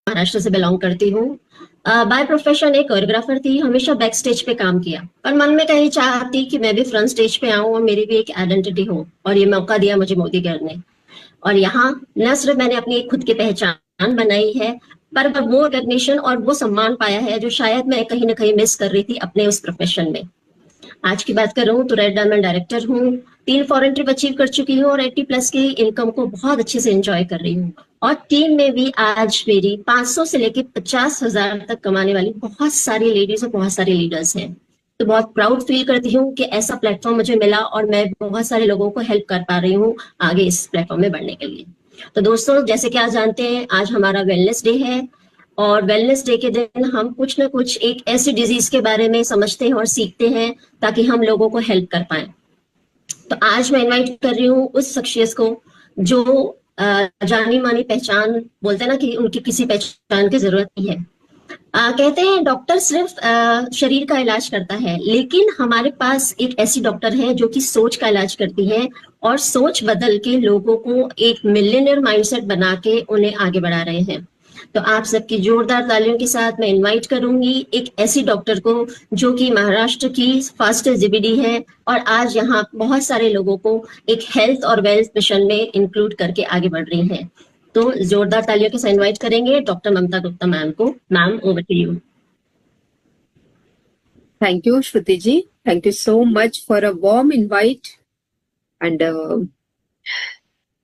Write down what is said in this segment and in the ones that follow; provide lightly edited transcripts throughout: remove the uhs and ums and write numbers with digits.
महाराष्ट्र से बिलोंग करती हूँ। बाय प्रोफेशन एक कोरियोग्राफर थी, हमेशा बैक स्टेज पे काम किया, पर मन में कहीं चाहती कि मैं भी फ्रंट स्टेज पे आऊं और मेरी भी एक आइडेंटिटी हो, और ये मौका दिया मुझे मोदी गार्ड ने। और यहाँ न सिर्फ मैंने अपनी एक खुद की पहचान बनाई है, पर वो रिकग्निशन और वो सम्मान पाया है जो शायद मैं कहीं ना कहीं मिस कर रही थी अपने उस प्रोफेशन में। आज की बात करूं तो रेड डायमंड डायरेक्टर हूँ, 3 फॉरेन ट्रिप अचीव कर चुकी हूँ और 80+ की इनकम को बहुत अच्छे से एंजॉय कर रही हूँ। और टीम में भी आज मेरी 500 से लेके 50,000 तक कमाने वाली बहुत सारी लेडीज और बहुत सारे लीडर्स हैं। तो बहुत प्राउड फील करती हूँ कि ऐसा प्लेटफॉर्म मुझे मिला और मैं बहुत सारे लोगों को हेल्प कर पा रही हूँ आगे इस प्लेटफॉर्म में बढ़ने के लिए। तो दोस्तों, जैसे कि आप जानते हैं, आज हमारा वेलनेस डे है। और वेलनेस डे के दिन हम कुछ ना कुछ एक ऐसी डिजीज के बारे में समझते हैं और सीखते हैं ताकि हम लोगों को हेल्प कर पाए। तो आज मैं इनवाइट कर रही हूँ उस शख्सियत को जो जानी मानी पहचान, बोलते हैं ना कि उनकी किसी पहचान की जरूरत नहीं है। कहते हैं डॉक्टर सिर्फ शरीर का इलाज करता है, लेकिन हमारे पास एक ऐसी डॉक्टर है जो कि सोच का इलाज करती है, और सोच बदल के लोगों को एक मिलियनर माइंडसेट बना के उन्हें आगे बढ़ा रहे हैं। तो आप सबकी जोरदार तालियों के साथ मैं इनवाइट करूंगी एक ऐसी डॉक्टर को जो कि महाराष्ट्र की फास्टेस्ट जीबीडी है, और आज यहाँ बहुत सारे लोगों को एक हेल्थ और वेल्थ मिशन में इंक्लूड करके आगे बढ़ रही हैं। तो जोरदार तालियों के साथ इनवाइट करेंगे डॉक्टर ममता गुप्ता मैम को। Ma'am, over to you. Thank you, Shruti ji. Thank you so much for a warm invite. And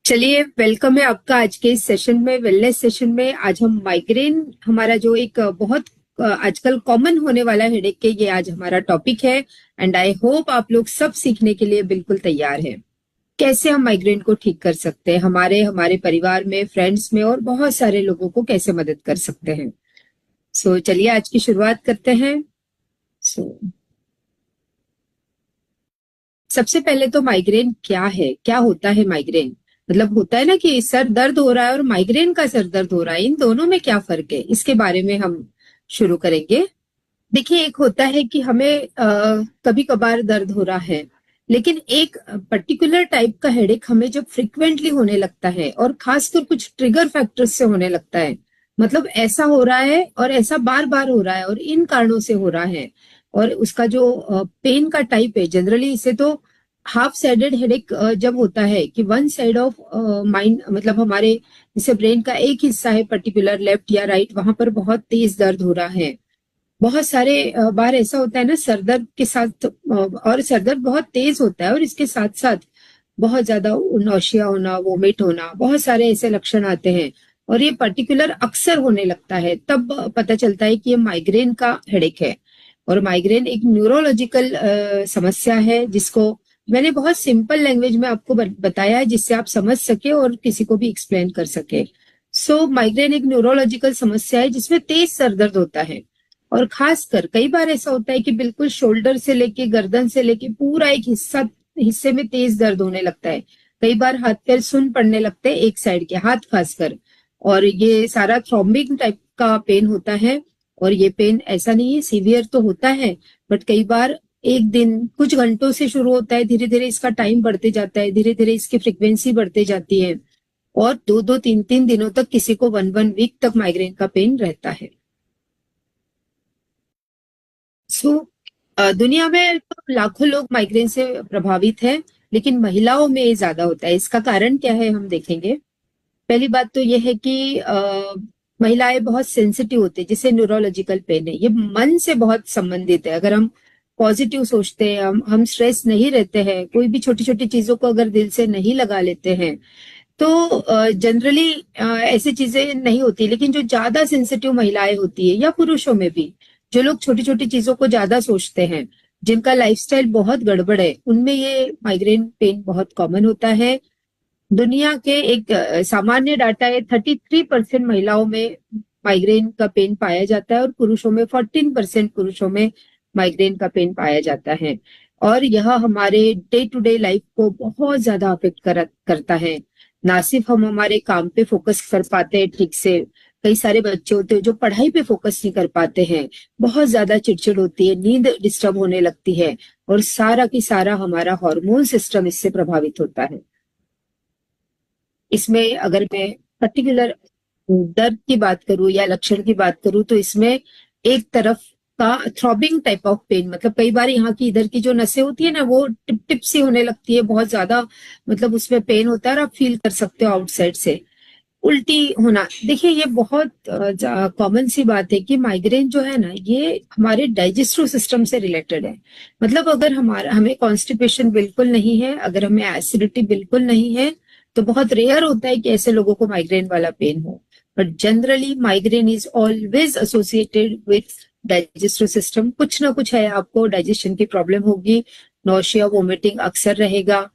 चलिए, वेलकम है आपका आज के इस सेशन में, वेलनेस सेशन में। आज हम माइग्रेन, हमारा जो एक बहुत आजकल कॉमन होने वाला हेडेक के, ये आज हमारा टॉपिक है। एंड आई होप आप लोग सब सीखने के लिए बिल्कुल तैयार हैं। कैसे हम माइग्रेन को ठीक कर सकते हैं, हमारे हमारे परिवार में, फ्रेंड्स में, और बहुत सारे लोगों को कैसे मदद कर सकते हैं। सो चलिए आज की शुरुआत करते हैं। सबसे पहले तो माइग्रेन क्या है, क्या होता है माइग्रेन? मतलब होता है ना कि सर दर्द हो रहा है, और माइग्रेन का सर दर्द हो रहा है, इन दोनों में क्या फर्क है, इसके बारे में हम शुरू करेंगे। देखिए, एक होता है कि हमें कभी कभार दर्द हो रहा है, लेकिन एक पर्टिकुलर टाइप का हेडेक हमें जब फ्रिक्वेंटली होने लगता है, और खासकर कुछ ट्रिगर फैक्टर्स से होने लगता है, मतलब ऐसा हो रहा है और ऐसा बार बार हो रहा है और इन कारणों से हो रहा है, और उसका जो पेन का टाइप है, जनरली इसे तो हाफ साइडेड हेडेक जब होता है कि वन साइड ऑफ माइंड, मतलब हमारे जैसे ब्रेन का एक हिस्सा है पर्टिकुलर, लेफ्ट या राइट, वहां पर बहुत तेज दर्द हो रहा है। बहुत सारे बार ऐसा होता है ना सरदर्द के साथ, और सरदर्द बहुत तेज होता है और इसके साथ साथ बहुत ज्यादा नौशिया होना, वोमिट होना, बहुत सारे ऐसे लक्षण आते हैं, और ये पर्टिकुलर अक्सर होने लगता है। तब पता चलता है कि ये माइग्रेन का हेडेक है। और माइग्रेन एक न्यूरोलॉजिकल समस्या है, जिसको मैंने बहुत सिंपल लैंग्वेज में आपको बताया है, जिससे आप समझ सके और किसी को भी एक्सप्लेन कर सके। सो माइग्रेन एक न्यूरोलॉजिकल समस्या है जिसमें तेज सरदर्द होता है, और खासकर कई बार ऐसा होता है कि बिल्कुल शोल्डर से लेके गर्दन से लेके पूरा एक हिस्से में तेज दर्द होने लगता है। कई बार हाथ पैर सुन पड़ने लगते हैं, एक साइड के हाथ खासकर, और ये सारा थ्रॉम्बिंग टाइप का पेन होता है। और ये पेन ऐसा नहीं है, सीवियर तो होता है, बट कई बार एक दिन कुछ घंटों से शुरू होता है, धीरे धीरे इसका टाइम बढ़ते जाता है, धीरे धीरे इसकी फ्रिक्वेंसी बढ़ते जाती है, और 2-2, 3-3 दिनों तक, किसी को 1-1 वीक तक माइग्रेन का पेन रहता है। सो दुनिया में तो लाखों लोग माइग्रेन से प्रभावित हैं, लेकिन महिलाओं में ये ज्यादा होता है। इसका कारण क्या है, हम देखेंगे। पहली बात तो ये है कि महिलाएं बहुत सेंसिटिव होती है, जिसे न्यूरोलॉजिकल पेन है, ये मन से बहुत संबंधित है। अगर हम पॉजिटिव सोचते हैं, हम स्ट्रेस नहीं रहते हैं, कोई भी छोटी छोटी चीजों को अगर दिल से नहीं लगा लेते हैं, तो जनरली ऐसी चीजें नहीं होती। लेकिन जो ज्यादा सेंसिटिव महिलाएं होती है, या पुरुषों में भी, जो लोग छोटी छोटी चीजों को ज्यादा सोचते हैं, जिनका लाइफस्टाइल बहुत गड़बड़ है, उनमें ये माइग्रेन पेन बहुत कॉमन होता है। दुनिया के एक सामान्य डाटा है, 33% महिलाओं में माइग्रेन का पेन पाया जाता है, और पुरुषों में 14% पुरुषों में माइग्रेन का पेन पाया जाता है। और यह हमारे डे टू डे लाइफ को बहुत ज्यादा अफेक्ट करता है। ना सिर्फ हम हमारे काम पे फोकस कर पाते हैं ठीक से, कई सारे बच्चे होते हैं जो पढ़ाई पे फोकस नहीं कर पाते हैं, बहुत ज्यादा चिड़चिड़ होती है, नींद डिस्टर्ब होने लगती है, और सारा की सारा हमारा हार्मोन सिस्टम इससे प्रभावित होता है। इसमें अगर मैं पर्टिकुलर दर्द की बात करूं या लक्षण की बात करूं तो इसमें एक तरफ का थ्रॉबिंग टाइप ऑफ पेन, मतलब कई बार यहाँ की इधर की जो नसें होती है ना वो टिप टिप सी होने लगती है, बहुत ज्यादा मतलब उसमें पेन होता है और आप फील कर सकते हो आउटसाइड से। उल्टी होना, देखिए ये बहुत कॉमन सी बात है कि माइग्रेन जो है ना ये हमारे डाइजेस्टिव सिस्टम से रिलेटेड है। मतलब अगर हमारा हमें कॉन्स्टिपेशन बिल्कुल नहीं है, अगर हमें एसिडिटी बिल्कुल नहीं है, तो बहुत रेयर होता है कि ऐसे लोगों को माइग्रेन वाला पेन हो। But generally migraine is always associated with digestive system. कुछ ना कुछ है, आपको डाइजेशन की प्रॉब्लम होगी, नौशिया वोमिटिंग अक्सर रहेगा,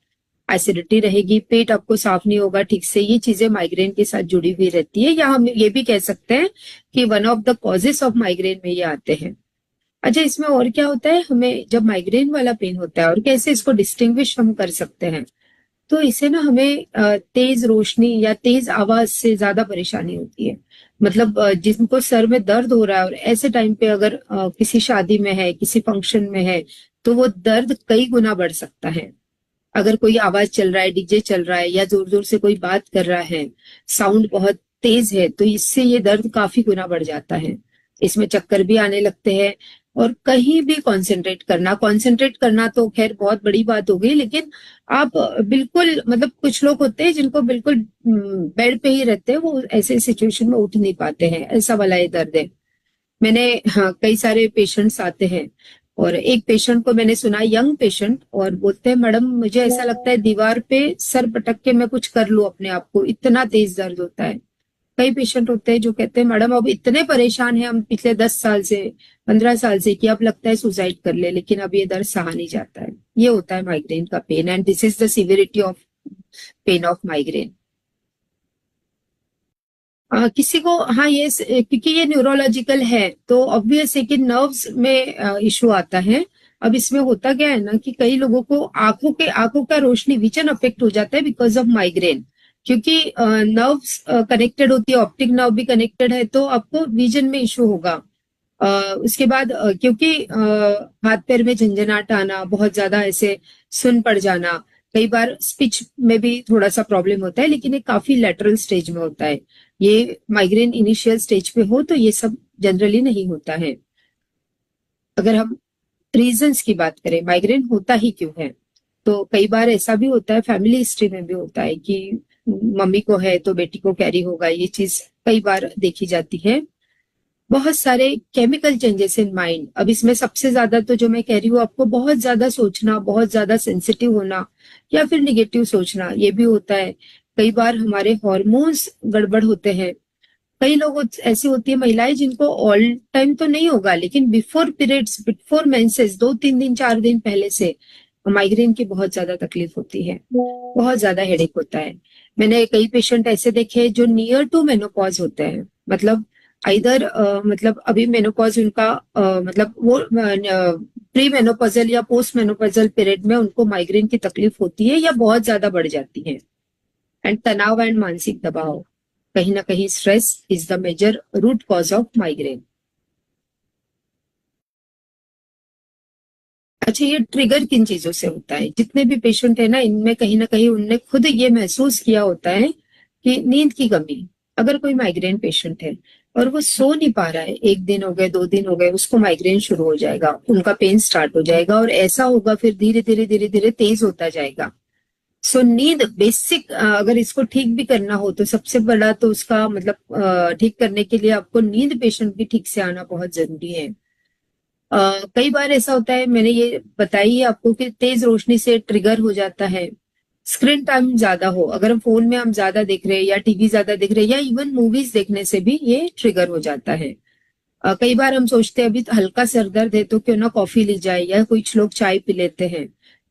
एसिडिटी रहेगी, पेट आपको साफ नहीं होगा ठीक से, ये चीजें माइग्रेन के साथ जुड़ी हुई रहती है, या हम ये भी कह सकते हैं कि one of the causes of migraine में ये आते हैं। अच्छा, इसमें और क्या होता है, हमें जब माइग्रेन वाला पेन होता है और कैसे इसको डिस्टिंग्विश हम कर सकते हैं, तो इसे ना हमें तेज रोशनी या तेज आवाज से ज्यादा परेशानी होती है। मतलब जिनको सर में दर्द हो रहा है और ऐसे टाइम पे अगर किसी शादी में है, किसी फंक्शन में है, तो वो दर्द कई गुना बढ़ सकता है। अगर कोई आवाज चल रहा है, डीजे चल रहा है या जोर जोर से कोई बात कर रहा है, साउंड बहुत तेज है, तो इससे ये दर्द काफी गुना बढ़ जाता है। इसमें चक्कर भी आने लगते हैं, और कहीं भी कंसंट्रेट करना तो खैर बहुत बड़ी बात हो गई, लेकिन आप बिल्कुल मतलब कुछ लोग होते हैं जिनको बिल्कुल बेड पे ही रहते हैं, वो ऐसे सिचुएशन में उठ नहीं पाते हैं, ऐसा वाला ये दर्द है। मैंने, हाँ, कई सारे पेशेंट्स आते हैं, और एक पेशेंट को मैंने सुना, यंग पेशेंट, और बोलते हैं मैडम मुझे ऐसा लगता है दीवार पे सर पटक के मैं कुछ कर लूं अपने आप को, इतना तेज दर्द होता है। कई पेशेंट होते हैं जो कहते हैं मैडम अब इतने परेशान हैं हम पिछले 10 साल से, 15 साल से, कि अब लगता है सुसाइड कर ले, लेकिन अब ये दर्द सहा नहीं जाता है। ये होता है माइग्रेन का pain, and this is the severity of pain of migraine. किसी को, हाँ, ये क्योंकि ये न्यूरोलॉजिकल है तो ऑब्वियस है कि नर्व्स में इशू आता है। अब इसमें होता क्या है ना कि कई लोगों को आंखों का रोशनी, विजन अफेक्ट हो जाता है बिकॉज ऑफ माइग्रेन, क्योंकि नर्व्स कनेक्टेड होती है, ऑप्टिक नर्व भी कनेक्टेड है, तो आपको विजन में इशू होगा। उसके बाद क्योंकि हाथ पैर में झंझनाट आना, बहुत ज्यादा ऐसे सुन पड़ जाना, कई बार स्पीच में भी थोड़ा सा प्रॉब्लम होता है, लेकिन ये काफी लेटरल स्टेज में होता है। ये माइग्रेन इनिशियल स्टेज पे हो तो ये सब जनरली नहीं होता है। अगर हम रीजंस की बात करें, माइग्रेन होता ही क्यों है, तो कई बार ऐसा भी होता है, फैमिली हिस्ट्री में भी होता है कि मम्मी को है तो बेटी को कैरी होगा, ये चीज कई बार देखी जाती है। बहुत सारे केमिकल चेंजेस इन माइंड, अब इसमें सबसे ज्यादा तो जो मैं कह रही हूँ आपको, बहुत ज्यादा सोचना, बहुत ज्यादा सेंसिटिव होना, या फिर निगेटिव सोचना, ये भी होता है। कई बार हमारे हॉर्मोन्स गड़बड़ होते हैं। कई लोग ऐसी होती है महिलाएं जिनको ऑल टाइम तो नहीं होगा, लेकिन बिफोर पीरियड्स, बिफोर मेंसेस, 2-3 दिन 4 दिन पहले से माइग्रेन की बहुत ज्यादा तकलीफ होती है, बहुत ज्यादा हेडेक होता है। मैंने कई पेशेंट ऐसे देखे जो नियर टू मेनोपॉज होते हैं, मतलब इधर मतलब अभी मेनोपॉज उनका मतलब वो प्री मेनोपॉजल या पोस्ट मेनोपॉजल पीरियड में उनको माइग्रेन की तकलीफ होती है या बहुत ज्यादा बढ़ जाती है। एंड तनाव एंड मानसिक दबाव, कहीं ना कहीं stress is the major root cause of migraine. अच्छा, ये ट्रिगर किन चीजों से होता है, जितने भी पेशेंट है ना इनमें कहीं ना कहीं उनने खुद ये महसूस किया होता है कि नींद की कमी। अगर कोई माइग्रेन पेशेंट है और वो सो नहीं पा रहा है, 1 दिन हो गए, 2 दिन हो गए, उसको माइग्रेन शुरू हो जाएगा, उनका पेन स्टार्ट हो जाएगा, और ऐसा होगा फिर धीरे धीरे धीरे धीरे तेज होता जाएगा। सो नींद बेसिक, अगर इसको ठीक भी करना हो तो सबसे बड़ा तो उसका मतलब ठीक करने के लिए आपको नींद पेशेंट की ठीक से आना बहुत जरूरी है। कई बार ऐसा होता है, मैंने ये बताई है आपको, कि तेज रोशनी से ट्रिगर हो जाता है। स्क्रीन टाइम ज्यादा हो, अगर हम फोन में हम ज्यादा देख रहे हैं या टीवी ज्यादा देख रहे हैं या इवन मूवीज देखने से भी ये ट्रिगर हो जाता है। कई बार हम सोचते हैं अभी तो हल्का सर दर्द है तो क्यों ना कॉफी ली जाए, या कुछ लोग चाय पी लेते हैं,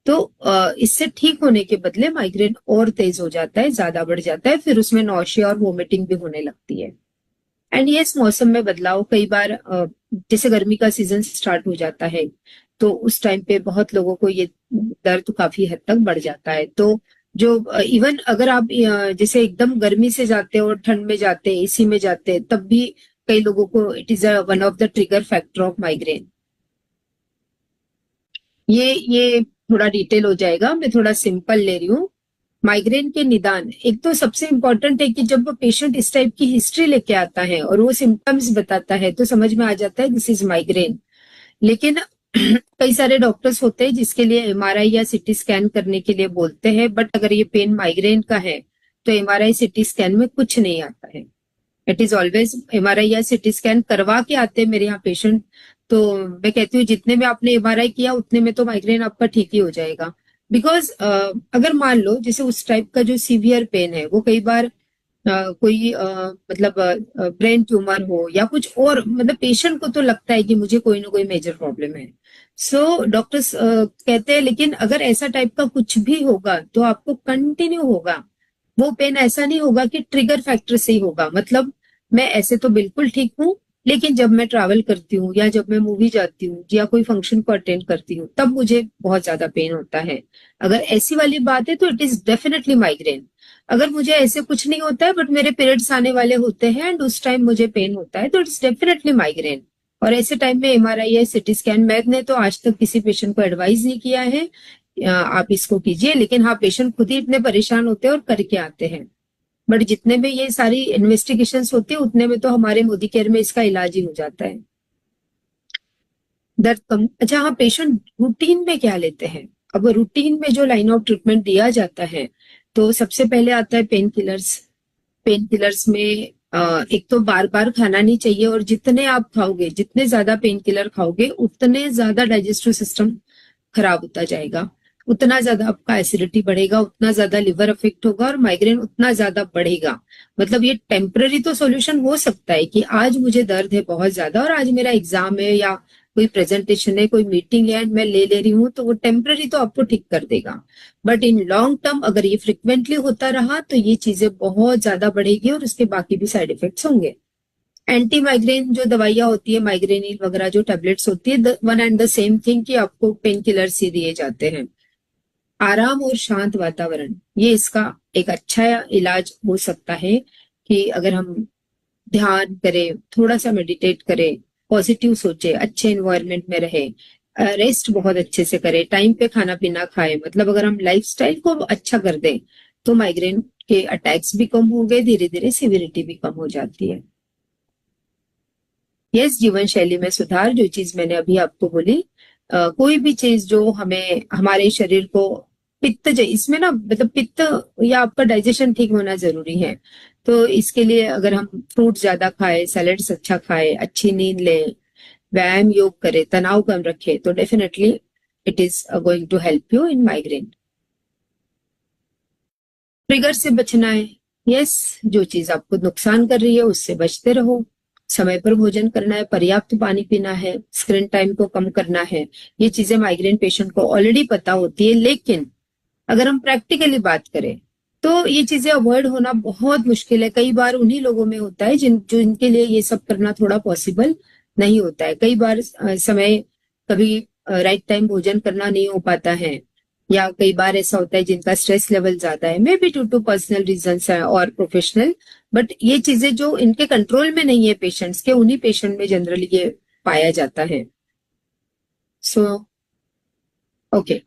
तो इससे ठीक होने के बदले माइग्रेन और तेज हो जाता है, ज्यादा बढ़ जाता है, फिर उसमें नौशिया और वोमिटिंग भी होने लगती है। एंड ये इस मौसम में बदलाव, कई बार जैसे गर्मी का सीजन स्टार्ट हो जाता है तो उस टाइम पे बहुत लोगों को ये दर्द काफी हद तक बढ़ जाता है। तो जो इवन अगर आप जैसे एकदम गर्मी से जाते हो और ठंड में जाते हैं, एसी में जाते हैं, तब भी कई लोगों को it is one of the trigger factor of migraine. ये थोड़ा डिटेल हो जाएगा, मैं थोड़ा सिंपल ले रही हूँ। माइग्रेन के निदान, एक तो सबसे इम्पोर्टेंट है कि जब वो पेशेंट इस टाइप की हिस्ट्री लेके आता है और वो सिम्टम्स बताता है तो समझ में आ जाता है दिस इज माइग्रेन। लेकिन कई सारे डॉक्टर्स होते हैं जिसके लिए एमआरआई या सीटी स्कैन करने के लिए बोलते हैं, बट अगर ये पेन माइग्रेन का है तो एमआरआई सीटी स्कैन में कुछ नहीं आता है। इट इज ऑलवेज एमआरआई या सीटी स्कैन करवा के आते हैं मेरे यहाँ पेशेंट। तो मैं कहती हूँ जितने में आपने एमआरआई किया उतने में तो माइग्रेन आपका ठीक ही हो जाएगा। बिकॉज अगर मान लो जैसे उस टाइप का जो सीवियर पेन है वो कई बार कोई मतलब ब्रेन ट्यूमर हो या कुछ और, मतलब पेशेंट को तो लगता है कि मुझे कोई ना कोई मेजर प्रॉब्लम है। सो डॉक्टर्स कहते हैं लेकिन अगर ऐसा टाइप का कुछ भी होगा तो आपको कंटिन्यू होगा। वो पेन ऐसा नहीं होगा कि ट्रिगर फैक्टर से ही होगा, मतलब मैं ऐसे तो बिल्कुल ठीक हूँ लेकिन जब मैं ट्रैवल करती हूँ या जब मैं मूवी जाती हूँ या कोई फंक्शन को अटेंड करती हूँ तब मुझे बहुत ज्यादा पेन होता है। अगर ऐसी वाली बात है तो इट इज डेफिनेटली माइग्रेन। अगर मुझे ऐसे कुछ नहीं होता है बट मेरे पीरियड्स आने वाले होते हैं एंड उस टाइम मुझे पेन होता है तो इट्स डेफिनेटली माइग्रेन। और ऐसे टाइम में एमआरआई या सिटी स्कैन मैंने तो आज तक किसी पेशेंट को एडवाइस नहीं किया है आप इसको कीजिए, लेकिन हाँ पेशेंट खुद ही इतने परेशान होते हैं और करके आते हैं। बट जितने में ये सारी इन्वेस्टिगेशंस होती है उतने में तो हमारे मोदी केयर में इसका इलाज ही हो जाता है। दर्द कम, अच्छा हाँ पेशेंट रूटीन में क्या लेते हैं। अब रूटीन में जो लाइन ऑफ ट्रीटमेंट दिया जाता है तो सबसे पहले आता है पेन किलर्स। पेन किलर्स में एक तो बार बार खाना नहीं चाहिए, और जितने आप खाओगे, जितने ज्यादा पेन किलर खाओगे उतने ज्यादा डाइजेस्टिव सिस्टम खराब होता जाएगा, उतना ज्यादा आपका एसिडिटी बढ़ेगा, उतना ज्यादा लिवर अफेक्ट होगा और माइग्रेन उतना ज्यादा बढ़ेगा। मतलब ये टेम्पररी तो सॉल्यूशन हो सकता है कि आज मुझे दर्द है बहुत ज्यादा और आज मेरा एग्जाम है या कोई प्रेजेंटेशन है, कोई मीटिंग है, मैं ले रही हूँ, तो वो टेम्पररी तो आपको ठीक कर देगा। बट इन लॉन्ग टर्म अगर ये फ्रिक्वेंटली होता रहा तो ये चीजें बहुत ज्यादा बढ़ेगी और उसके बाकी भी साइड इफेक्ट्स होंगे। एंटी माइग्रेन जो दवाइयां होती है, माइग्रेनिल वगैरह जो टेबलेट्स होती है, one and the same thing कि आपको पेन किलर्स ही दिए जाते हैं। आराम और शांत वातावरण, ये इसका एक अच्छा इलाज हो सकता है कि अगर हम ध्यान करें, थोड़ा सा मेडिटेट करें, पॉजिटिव सोचे, अच्छे एनवायरनमेंट में रहे, रेस्ट बहुत अच्छे से करें, टाइम पे खाना पीना खाए, मतलब अगर हम लाइफस्टाइल को अच्छा कर दें तो माइग्रेन के अटैक्स भी कम होंगे, धीरे धीरे सिविरिटी भी कम हो जाती है। यस, जीवन शैली में सुधार, जो चीज मैंने अभी आपको बोली, कोई भी चीज जो हमें हमारे शरीर को पित्त, इसमें ना मतलब पित्त या आपका डाइजेशन ठीक होना जरूरी है। तो इसके लिए अगर हम फ्रूट ज्यादा खाए, सैलेड्स अच्छा खाए, अच्छी नींद ले, व्यायाम योग करे, तनाव कम रखे, तो definitely it is going to help you in migraine. Trigger से बचना है। यस, जो चीज आपको नुकसान कर रही है उससे बचते रहो। समय पर भोजन करना है, पर्याप्त पानी पीना है, स्क्रीन टाइम को कम करना है। ये चीजें माइग्रेन पेशेंट को ऑलरेडी पता होती है, लेकिन अगर हम प्रैक्टिकली बात करें तो ये चीजें अवॉइड होना बहुत मुश्किल है। कई बार उन्हीं लोगों में होता है जिनके लिए ये सब करना थोड़ा पॉसिबल नहीं होता है। कई बार समय, कभी राइट टाइम भोजन करना नहीं हो पाता है, या कई बार ऐसा होता है जिनका स्ट्रेस लेवल ज्यादा है, may be due to personal reasons है और प्रोफेशनल। बट ये चीजें जो इनके कंट्रोल में नहीं है पेशेंट्स के, उन्हीं पेशेंट में जनरली ये पाया जाता है। सो ओके,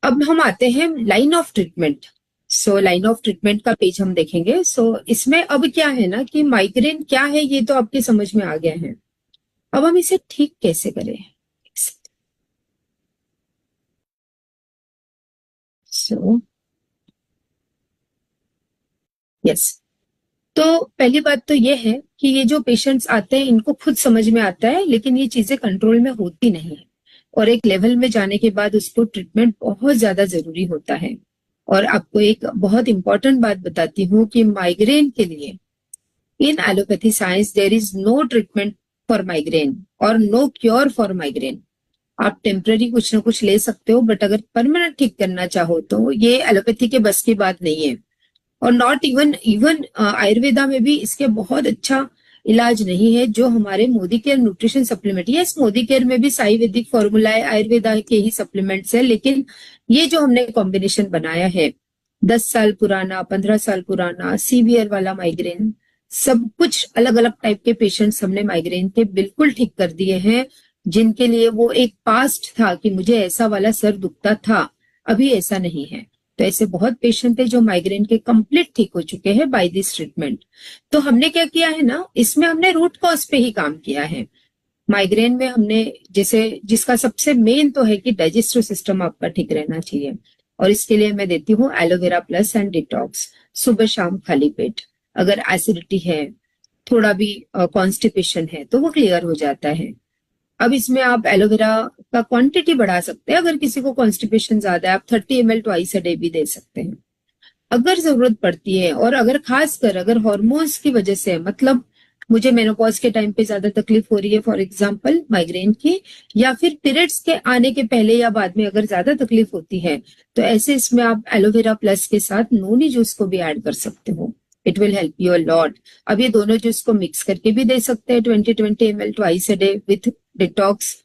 अब हम आते हैं line of treatment. So line of treatment का पेज हम देखेंगे। सो इसमें अब क्या है ना कि माइग्रेन क्या है ये तो आपके समझ में आ गया है। अब हम इसे ठीक कैसे करें। सो यस, तो पहली बात तो ये है कि ये जो पेशेंट्स आते हैं इनको खुद समझ में आता है लेकिन ये चीजें कंट्रोल में होती नहीं है, और एक लेवल में जाने के बाद उसको ट्रीटमेंट बहुत ज्यादा जरूरी होता है। और आपको एक बहुत इंपॉर्टेंट बात बताती हूँ कि माइग्रेन के लिए in allopathy science there is no treatment for migraine और नो क्योर फॉर माइग्रेन। आप टेम्पररी कुछ ना कुछ ले सकते हो, बट अगर परमानेंट ठीक करना चाहो तो ये एलोपैथी के बस की बात नहीं है। और नॉट इवन आयुर्वेदा में भी इसके बहुत अच्छा इलाज नहीं है, जो हमारे Modi care nutrition supplement, yes Modi care में भी साई वैदिक फॉर्मूला है, आयुर्वेदा के ही सप्लीमेंट्स है, लेकिन ये जो हमने कॉम्बिनेशन बनाया है 10 साल पुराना, 15 साल पुराना, सीवियर वाला माइग्रेन, सब कुछ अलग अलग टाइप के पेशेंट्स हमने माइग्रेन के बिल्कुल ठीक कर दिए हैं। जिनके लिए वो एक पास्ट था कि मुझे ऐसा वाला सर दुखता था, अभी ऐसा नहीं है। तो ऐसे बहुत पेशेंट है जो माइग्रेन के कंप्लीट ठीक हो चुके हैं बाय दिस ट्रीटमेंट। तो हमने क्या किया है ना, इसमें हमने रूट कॉज पे ही काम किया है। माइग्रेन में हमने जैसे जिसका सबसे मेन तो है कि डाइजेस्टिव सिस्टम आपका ठीक रहना चाहिए, और इसके लिए मैं देती हूँ एलोवेरा प्लस एंड डिटॉक्स सुबह शाम खाली पेट। अगर एसिडिटी है, थोड़ा भी कॉन्स्टिपेशन है तो वो क्लियर हो जाता है। अब इसमें आप एलोवेरा का क्वांटिटी बढ़ा सकते हैं। अगर किसी को कॉन्स्टिपेशन ज्यादा है, आप 30 ml ट्वाइस अ डे भी दे सकते हैं अगर जरूरत पड़ती है। और अगर खासकर अगर हॉर्मोन्स की वजह से, मतलब मुझे मेनोपॉज के टाइम पे ज्यादा तकलीफ हो रही है फॉर एग्जांपल माइग्रेन की, या फिर पीरियड्स के आने के पहले या बाद में अगर ज्यादा तकलीफ होती है, तो ऐसे इसमें आप एलोवेरा प्लस के साथ नोनी जूस को भी ऐड कर सकते हो। It will help you a lot. अब ये दोनों जूस को मिक्स करके भी दे सकते हैं 20-20 ml twice a day with detox.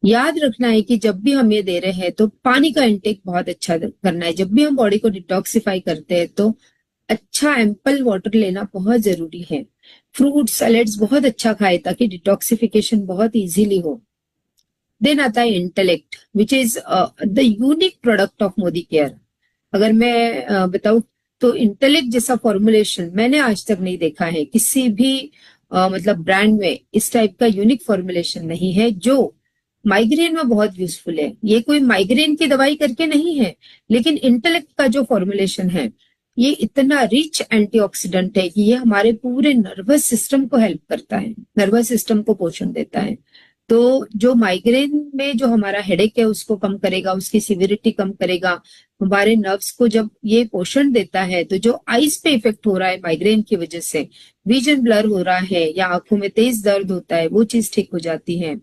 याद रखना है कि जब भी हम ये दे रहे हैं तो पानी का इंटेक बहुत अच्छा करना है। जब भी हम बॉडी को डिटॉक्सिफाई करते हैं तो अच्छा एम्पल वाटर लेना बहुत जरूरी है। फ्रूट सैलेड्स बहुत अच्छा खाए ताकि डिटॉक्सिफिकेशन बहुत इजीली हो। देन आता है intellect which is the unique product of Modi care. अगर मैं बताऊं तो इंटेलेक्ट जैसा फॉर्मुलेशन मैंने आज तक नहीं देखा है किसी भी मतलब ब्रांड में। इस टाइप का यूनिक फॉर्मुलेशन नहीं है जो माइग्रेन में बहुत यूजफुल है। ये कोई माइग्रेन की दवाई करके नहीं है, लेकिन इंटेलेक्ट का जो फॉर्मुलेशन है ये इतना रिच एंटीऑक्सीडेंट है कि ये हमारे पूरे नर्वस सिस्टम को हेल्प करता है, नर्वस सिस्टम को पोषण देता है। तो जो माइग्रेन में जो हमारा हेडेक है उसको कम करेगा, उसकी सिविरिटी कम करेगा। हमारे नर्व्स को जब ये पोषण देता है तो जो आईज पे इफेक्ट हो रहा है माइग्रेन की वजह से, विजन ब्लर हो रहा है या आंखों में तेज दर्द होता है, वो चीज ठीक हो जाती है।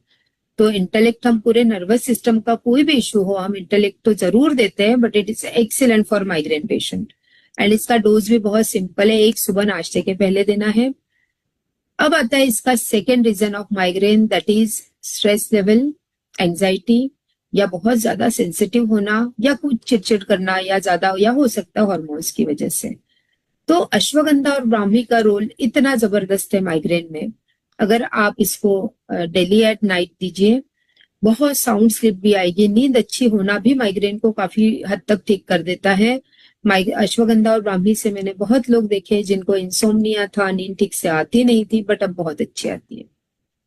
तो इंटेलेक्ट हम पूरे नर्वस सिस्टम का कोई भी इशू हो हम इंटेलेक्ट तो जरूर देते हैं, but it is excellent for migraine patient. And इसका डोज भी बहुत सिंपल है, एक सुबह नाश्ते के पहले देना है। अब आता है इसका second reason of migraine, that is stress level, anxiety, या बहुत ज्यादा सेंसिटिव होना, या कुछ चिड़चिड़ करना, या ज्यादा, या हो सकता है हॉर्मोन्स की वजह से। तो अश्वगंधा और ब्राह्मी का रोल इतना जबरदस्त है माइग्रेन में। अगर आप इसको डेली एट नाइट दीजिए, बहुत साउंड स्लीप भी आएगी। नींद अच्छी होना भी माइग्रेन को काफी हद तक ठीक कर देता है। अश्वगंधा और ब्राह्मी से मैंने बहुत लोग देखे जिनको इंसोम्निया था, नींद ठीक से आती नहीं थी, बट अब बहुत अच्छी आती है।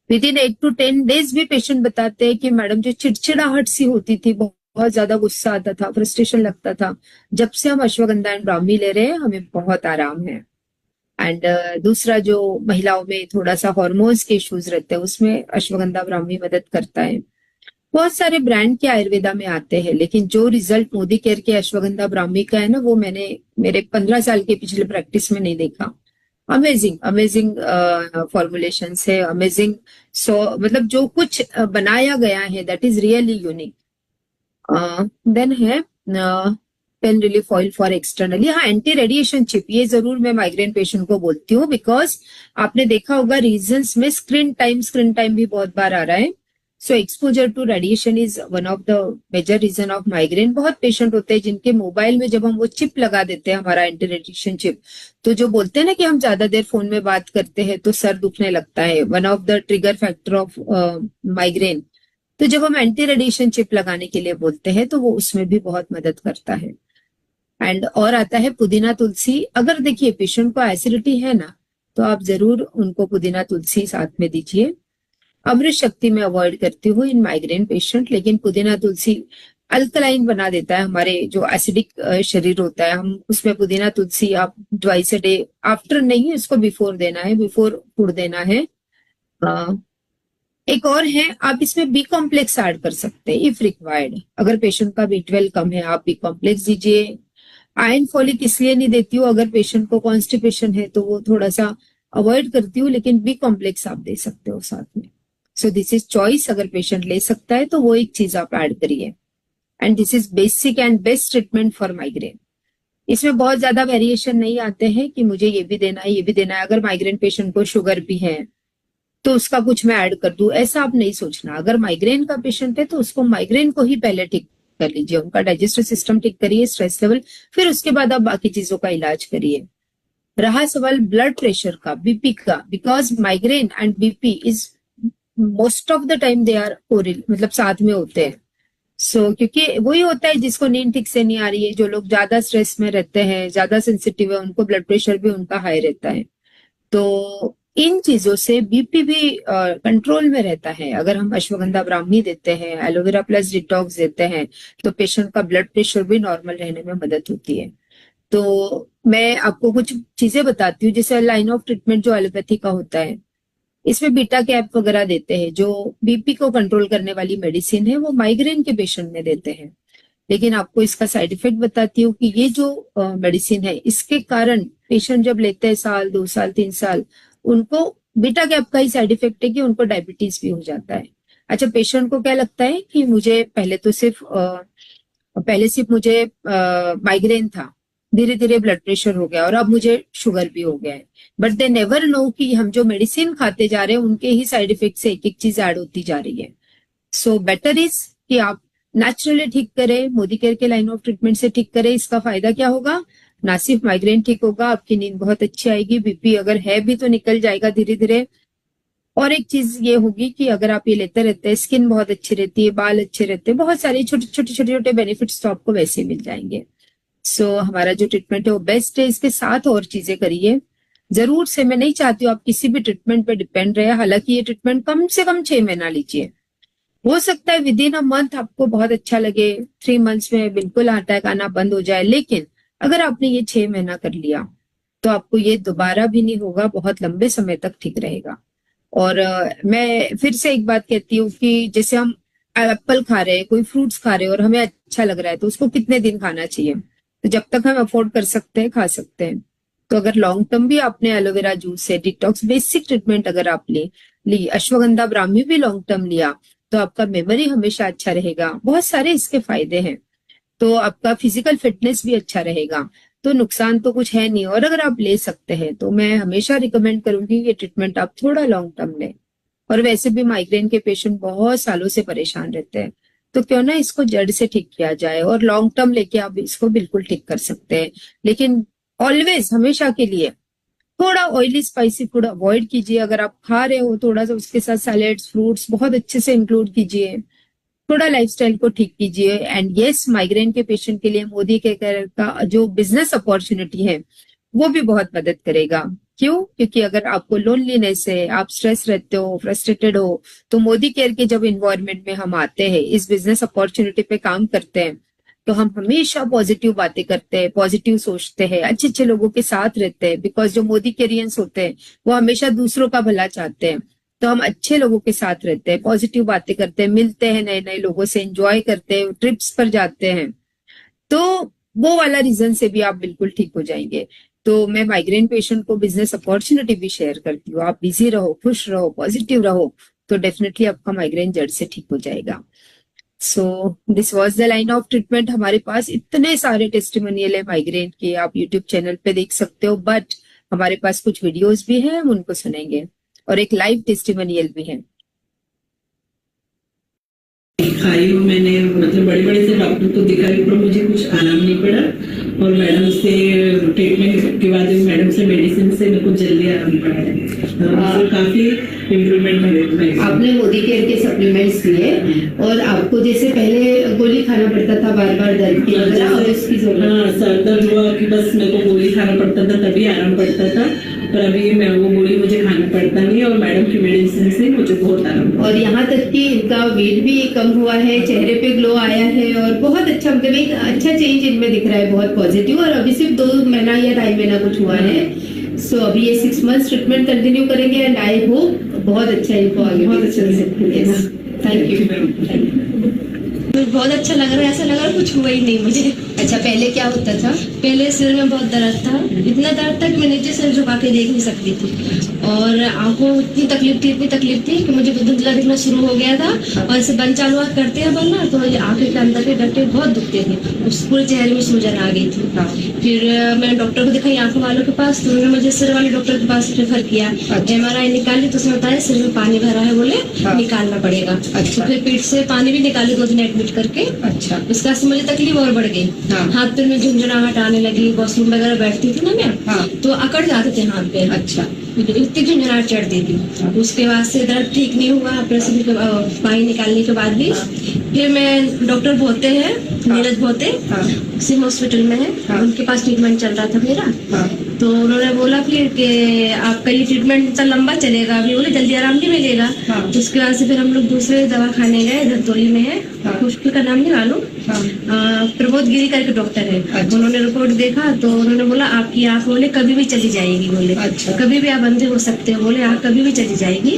विद इन 8 to 10 days भी पेशेंट बताते हैं कि मैडम जो चिड़चिड़ाहट सी होती थी, बहुत ज्यादा गुस्सा आता था, फ्रस्ट्रेशन लगता था, जब से हम अश्वगंधा एंड ब्राह्मी ले रहे हैं हमें बहुत आराम है। एंड दूसरा जो महिलाओं में थोड़ा सा हॉर्मोन्स के इश्यूज रहते हैं उसमें अश्वगंधा ब्राह्मी मदद करता है। बहुत सारे ब्रांड के आयुर्वेदा में आते हैं, लेकिन जो रिजल्ट मोदी केयर के अश्वगंधा ब्राह्मी का है ना, वो मैंने मेरे 15 साल के पिछले प्रैक्टिस में नहीं देखा। अमेजिंग अमेजिंग फॉर्मुलेशन है, अमेजिंग। सो मतलब जो कुछ बनाया गया है that is really unique. Then है pain relief oil for externally. हाँ, एंटी रेडिएशन चिप ये जरूर मैं माइग्रेन पेशेंट को बोलती हूँ, बिकॉज आपने देखा होगा रीजंस में स्क्रीन टाइम भी बहुत बार आ रहा है। So exposure to radiation is one of the major reason of migraine. बहुत पेशेंट होते हैं जिनके मोबाइल में जब हम वो चिप लगा देते हैं, हमारा एंटी रेडिएशन चिप, तो जो बोलते हैं ना कि हम ज्यादा देर फोन में बात करते हैं तो सर दुखने लगता है, one of the trigger factor of migraine. तो जब हम एंटी रेडिएशन चिप लगाने के लिए बोलते हैं तो वो उसमें भी बहुत मदद करता है। एंड और आता है पुदीना तुलसी। अगर देखिए पेशेंट को एसिडिटी है ना, तो आप जरूर उनको पुदीना तुलसी साथ में दीजिए। अमृत शक्ति में अवॉइड करती हूँ इन माइग्रेन पेशेंट, लेकिन पुदीना तुलसी अल्कलाइन बना देता है हमारे जो एसिडिक शरीर होता है। हम उसमें पुदीना तुलसी आप ट्वाइस अ डे, आफ्टर नहीं, उसको बिफोर देना है, बिफोर फूड देना है। एक और है, आप इसमें बी कॉम्प्लेक्स ऐड कर सकते हैं इफ रिक्वायर्ड। अगर पेशेंट का B12 कम है आप बी कॉम्प्लेक्स दीजिए। आयरन फॉलिक इसलिए नहीं देती हूँ, अगर पेशेंट को कॉन्स्टिपेशन है तो वो थोड़ा सा अवॉइड करती हूँ, लेकिन बी कॉम्प्लेक्स आप दे सकते हो साथ में। सो दिस इज चॉइस, अगर पेशेंट ले सकता है तो वो एक चीज आप ऐड करिए। And this is basic and best treatment for migraine. इसमें बहुत ज्यादा वेरिएशन नहीं आते हैं कि मुझे ये भी देना है, ये भी देना है। अगर माइग्रेन पेशेंट को शुगर भी है तो उसका कुछ मैं ऐड कर दूं, ऐसा आप नहीं सोचना। अगर माइग्रेन का पेशेंट है तो उसको माइग्रेन को ही पहले ठीक कर लीजिए, उनका डाइजेस्टिव सिस्टम ठीक करिए, स्ट्रेस लेवल, फिर उसके बाद आप बाकी चीजों का इलाज करिए। रहा सवाल ब्लड प्रेशर का, बीपी का, because migraine and BP is most of the time they are मतलब साथ में होते हैं। क्योंकि वही होता है जिसको नींद ठीक से नहीं आ रही है, जो लोग ज्यादा स्ट्रेस में रहते हैं, ज्यादा सेंसिटिव है, उनको ब्लड प्रेशर भी उनका हाई रहता है। तो इन चीजों से बीपी भी कंट्रोल में रहता है। अगर हम अश्वगंधा ब्राह्मी देते हैं, एलोवेरा प्लस डिटॉक्स देते हैं, तो पेशेंट का ब्लड प्रेशर भी नॉर्मल रहने में मदद होती है। तो मैं आपको कुछ चीजें बताती हूँ, जैसे लाइन ऑफ ट्रीटमेंट जो एलोपैथी का होता है, इसमें बीटा कैप वगैरह देते हैं, जो बीपी को कंट्रोल करने वाली मेडिसिन है, वो माइग्रेन के पेशेंट में देते हैं। लेकिन आपको इसका साइड इफेक्ट बताती हूँ कि ये जो मेडिसिन है, इसके कारण पेशेंट जब लेते हैं 1 साल 2 साल 3 साल, उनको बीटा कैप का ही साइड इफेक्ट है कि उनको डायबिटीज भी हो जाता है। अच्छा, पेशेंट को क्या लगता है कि मुझे पहले सिर्फ मुझे माइग्रेन था, धीरे धीरे ब्लड प्रेशर हो गया और अब मुझे शुगर भी हो गया है। बट दे नेवर नो कि हम जो मेडिसिन खाते जा रहे हैं उनके ही साइड इफेक्ट से एक एक चीज ऐड होती जा रही है। सो बेटर इज कि आप नेचुरली ठीक करें, मोदी केयर के लाइन ऑफ ट्रीटमेंट से ठीक करें। इसका फायदा क्या होगा? ना सिर्फ माइग्रेन ठीक होगा, आपकी नींद बहुत अच्छी आएगी, बीपी अगर है भी तो निकल जाएगा धीरे धीरे। और एक चीज ये होगी कि अगर आप ये लेते रहते हैं, स्किन बहुत अच्छी रहती है, बाल अच्छे रहते हैं, बहुत सारे छोटे छोटे बेनिफिट्स तो आपको वैसे मिल जाएंगे। हमारा जो ट्रीटमेंट है वो बेस्ट है। इसके साथ और चीजें करिए जरूर से। मैं नहीं चाहती हूँ आप किसी भी ट्रीटमेंट पे डिपेंड रहे। हालांकि ये ट्रीटमेंट कम से कम 6 महीना लीजिए। हो सकता है विद इन अ मंथ आपको बहुत अच्छा लगे, 3 मंथ्स में बिल्कुल अटैक आना बंद हो जाए, लेकिन अगर आपने ये 6 महीना कर लिया तो आपको ये दोबारा भी नहीं होगा, बहुत लंबे समय तक ठीक रहेगा। और मैं फिर से एक बात कहती हूँ कि जैसे हम एप्पल खा रहे हैं, कोई फ्रूट्स खा रहे हैं और हमें अच्छा लग रहा है, तो उसको कितने दिन खाना चाहिए? तो जब तक हम अफोर्ड कर सकते हैं खा सकते हैं। तो अगर लॉन्ग टर्म भी आपने एलोवेरा जूस से डिटॉक्स बेसिक ट्रीटमेंट अगर आप ली, अश्वगंधा ब्राह्मी भी लॉन्ग टर्म लिया, तो आपका मेमोरी हमेशा अच्छा रहेगा। बहुत सारे इसके फायदे हैं। तो आपका फिजिकल फिटनेस भी अच्छा रहेगा। तो नुकसान तो कुछ है नहीं। और अगर आप ले सकते हैं तो मैं हमेशा रिकमेंड करूंगी ये ट्रीटमेंट आप थोड़ा लॉन्ग टर्म लें। और वैसे भी माइग्रेन के पेशेंट बहुत सालों से परेशान रहते हैं, तो क्यों ना इसको जड़ से ठीक किया जाए, और लॉन्ग टर्म लेके आप इसको बिल्कुल ठीक कर सकते हैं। लेकिन ऑलवेज, हमेशा के लिए थोड़ा ऑयली स्पाइसी फूड अवॉइड कीजिए। अगर आप खा रहे हो थोड़ा सा उसके साथ सैलेड्स फ्रूट्स बहुत अच्छे से इंक्लूड कीजिए, थोड़ा लाइफस्टाइल को ठीक कीजिए। एंड यस, माइग्रेन के पेशेंट के लिए मोदी केयर का जो बिजनेस अपॉर्चुनिटी है वो भी बहुत मदद करेगा। क्यों? क्योंकि अगर आपको लोनलीनेस है, आप स्ट्रेस रहते हो, फ्रस्ट्रेटेड हो, तो मोदी केयर के जब इन्वायरमेंट में हम आते हैं, इस बिजनेस अपॉर्चुनिटी पे काम करते हैं, तो हम हमेशा पॉजिटिव बातें करते हैं, पॉजिटिव सोचते हैं, अच्छे अच्छे लोगों के साथ रहते हैं। बिकॉज जो मोदी केरियंस होते हैं वो हमेशा दूसरों का भला चाहते हैं। तो हम अच्छे लोगों के साथ रहते हैं, पॉजिटिव बातें करते हैं, मिलते हैं नए नए लोगों से, एंजॉय करते हैं, ट्रिप्स पर जाते हैं। तो वो वाला रीजन से भी आप बिल्कुल ठीक हो जाएंगे। तो मैं माइग्रेन पेशेंट को बिजनेस अपॉर्चुनिटी भी शेयर करती हूँ। आप बिजी रहो, खुश रहो, पॉजिटिव रहो, तो डेफिनेटली आपका माइग्रेन जड़ से ठीक हो जाएगा। So this was the line of treatment. हमारे पास इतने सारे टेस्टिमोनियल है माइग्रेन के, आप यूट्यूब चैनल पे देख सकते हो, बट हमारे पास कुछ वीडियोस भी हैं, हम उनको सुनेंगे, और एक लाइव टेस्टिमोनियल भी है। खाई हूँ मैंने, मतलब बड़े बड़े से डॉक्टर को दिखाई पर मुझे कुछ आराम नहीं पड़ा। और मैडम से ट्रीटमेंट के बाद मैडम से मेडिसिन से मेरे को जल्दी आराम पड़ा है। काफी इम्प्रूवमेंट है। आपने मोदी केयर के सप्लीमेंट्स लिए और आपको जैसे पहले गोली खाना पड़ता था बार बार दर्द की वजह, अब इसकी जरूरत? हाँ, सर दर्द हुआ कि बस मेरे को गोली खाना पड़ता था, तभी आराम पड़ता था। पर अभी मैं वो गोली मुझे खाना पड़ता नहीं, और मैडम की मेडिसिन से मुझे बहुत आराम। और यहाँ तक कि इनका वेट भी कम हुआ है, चेहरे पे ग्लो आया है, और बहुत अच्छा, मतलब एक अच्छा चेंज इनमें दिख रहा है, बहुत पॉजिटिव। और अभी सिर्फ 2 महीना या 2.5 महीना कुछ हुआ है। सो अभी ये 6 मंथ्स ट्रीटमेंट कंटिन्यू करेंगे, एंड आई होप बहुत अच्छा इनको आगे बहुत अच्छा रिजल्ट। Thank you. बहुत अच्छा लग रहा है, ऐसा लग रहा है कुछ हुआ ही नहीं मुझे। अच्छा, पहले क्या होता था? पहले सिर में बहुत दर्द था, इतना दर्द था कि मैं नीचे सिर झुका के देख नहीं सकती थी, और आंखों में इतनी तकलीफ थी कि मुझे धुंधला दिखना शुरू हो गया था। और ऐसे बंद चालू करते हैं बनना, तो आंखें के अंदर के गट्टे बहुत दुखते थे, उस पूरे चेहरे में सूजन आ गई थी। फिर मैंने डॉक्टर को दिखाई आंखों वालों के पास, तो उन्होंने मुझे सिर वाले डॉक्टर के पास रेफर किया। MRI निकाली तो उसने बताया सिर में पानी भरा है, बोले निकालना पड़ेगा। अच्छा। फिर पेट से पानी भी निकाले 2 दिन एडमिट करके। अच्छा। उसका से मुझे तकलीफ और बढ़ गई। हाथ पैर में झुंझुनाहट आने लगी, वॉशरूम वगैरह बैठती थी ना मैं, तो अकड़ जाते थे हाथ पैर। अच्छा। इतनी झंझनाहट चढ़ती थी। उसके बाद से दर्द ठीक नहीं हुआ, ऑपरेशन के पानी निकालने के बाद भी। फिर मैं डॉक्टर भोते हैं, नीरज भोते, सिम हॉस्पिटल में है, उनके पास ट्रीटमेंट चल रहा था मेरा। तो उन्होंने बोला फिर कि आपका ये ट्रीटमेंट तो लंबा चलेगा, अभी बोले जल्दी आराम नहीं मिलेगा। उसके बाद से फिर हम लोग दूसरे दवाखाने गए, धरतोली में है, हॉस्पिटल का नाम नहीं मालूम, प्रबोध गिरी करके डॉक्टर है। उन्होंने रिपोर्ट देखा तो उन्होंने बोला आपकी आंख बोले कभी भी चली जाएगी, बोले कभी भी आप अंधे हो सकते हो, बोले आंख कभी भी चली जाएगी।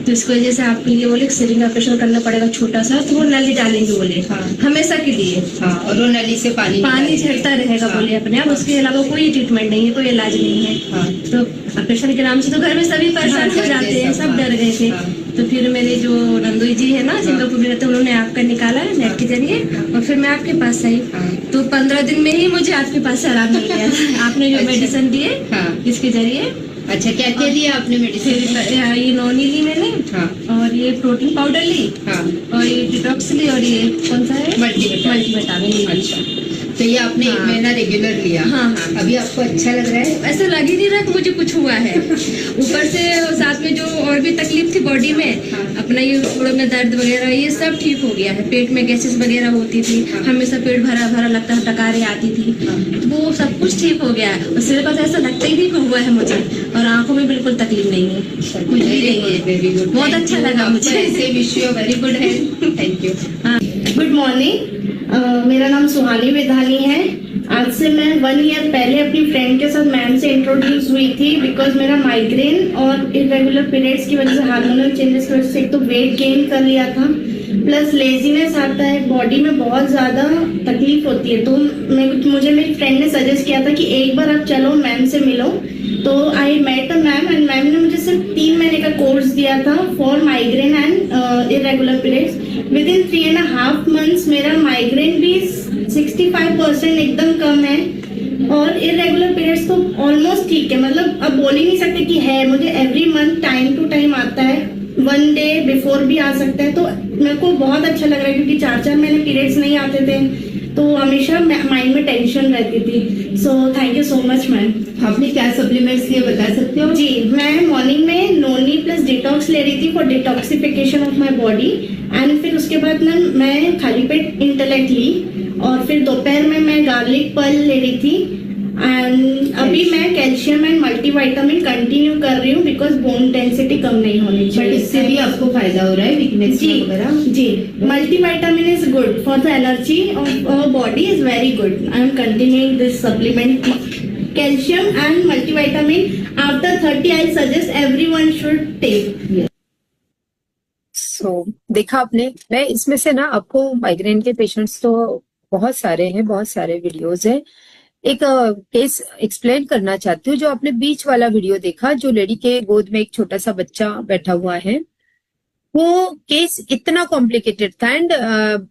तो इसकी वजह से आपके लिए बोले सिरिंज ऑपरेशन करना पड़ेगा छोटा सा, तो वो नली डालेंगे बोले हमेशा के लिए, और वो नली से पानी झड़ता रहेगा बोले अपने आप, उसके अलावा कोई ट्रीटमेंट नहीं है, कोई इलाज नहीं है। तो ऑपरेशन के नाम से तो घर में सभी परेशान हो जाते हैं, सब डर गए थे। तो फिर मेरे जो नंदोई जी है ना सिंगापुर में रहते, उन्होंने आपका निकाला नेट के जरिए, और फिर मैं आपके पास आई। तो 15 दिन में ही मुझे आपके पास से आराम मिल गया। आपने जो मेडिसिन दिए इसके जरिए। अच्छा, क्या क्या दिया आपने मेडिसिन? ये नॉनी ली मैंने, और ये प्रोटीन पाउडर ली, और ये डिटॉक्स ली, और ये कौन सा है मल्टीविटामिन। अच्छा, तो ये आपने 1 महीना रेगुलर लिया। अभी आपको अच्छा लग रहा है? ऐसा लग ही नहीं रहा कि मुझे कुछ हुआ है। ऊपर से साथ में जो और भी तकलीफ थी बॉडी में, अपना ये थोड़ा में दर्द वगैरह ये सब ठीक हो गया है। पेट में गैसेस वगैरह होती थी, हमेशा पेट भरा भरा लगता था, डकारें आती थी, वो सब कुछ ठीक हो गया है। और सिर पर ऐसा लगता ही नहीं हुआ है मुझे, और आंखों में बिल्कुल तकलीफ नहीं है, कुछ भी नहीं है। वेरी गुड, बहुत अच्छा लगा मुझे। ऐसे wish you very good health. Thank you. Good morning, मेरा नाम सुहानी विधानी है। आज से मैं 1 ईयर पहले अपनी फ्रेंड के साथ मैम से इंट्रोड्यूस हुई थी, बिकॉज मेरा माइग्रेन और इरेगुलर पीरियड्स की वजह से, हार्मोनल चेंजेस की वजह से एक तो वेट गेन कर लिया था, प्लस लेजीनेस आता है, बॉडी में बहुत ज़्यादा तकलीफ होती है। तो मुझे मेरी फ्रेंड ने सजेस्ट किया था कि एक बार आप चलो मैम से मिलो। तो I met a ma'am, and ma'am ने मुझे सिर्फ 3 महीने का कोर्स दिया था for migraine and irregular periods. Within 3.5 months मेरा माइग्रेन भी 65% एकदम कम है, और इरेगुलर पीरियड्स तो ऑलमोस्ट ठीक है। मतलब अब बोल ही नहीं सकते कि है, मुझे every month time to time आता है, 1 डे बिफोर भी आ सकता है। तो मेरे को बहुत अच्छा लग रहा है, क्योंकि 4-4 महीने पीरियड्स नहीं आते थे, तो हमेशा माइंड में टेंशन रहती थी। सो thank you so much ma'am. आपने क्या सप्लीमेंट्स लिए बता सकते हो? जी, मैं मॉर्निंग में नोनी प्लस डिटॉक्स ले रही थी for detoxification of my body, and फिर उसके बाद मैं खाली पेट इंटेलेक्ट ली, और फिर दोपहर में मैं गार्लिक पर्ल ले रही थी, एंड अभी मैं कैल्शियम एंड मल्टीविटामिन कंटिन्यू कर रही हूँ, बिकॉज बोन डेंसिटी कम नहीं होनी चाहिए। इससे भी आपको फायदा हो रहा है, वीकनेस वगैरह? जी, multivitamin is good for the energy of our body, is very good. I am continuing this supplement calcium and multivitamin. After 30 I suggest everyone should take. So देखा आपने, मैं इसमें से ना आपको माइग्रेन के पेशेंट्स तो बहुत सारे हैं, बहुत सारे वीडियोस हैं। एक केस एक्सप्लेन करना चाहती हूँ। जो आपने बीच वाला वीडियो देखा, जो लेडी के गोद में एक छोटा सा बच्चा बैठा हुआ है, वो केस इतना कॉम्प्लिकेटेड था। एंड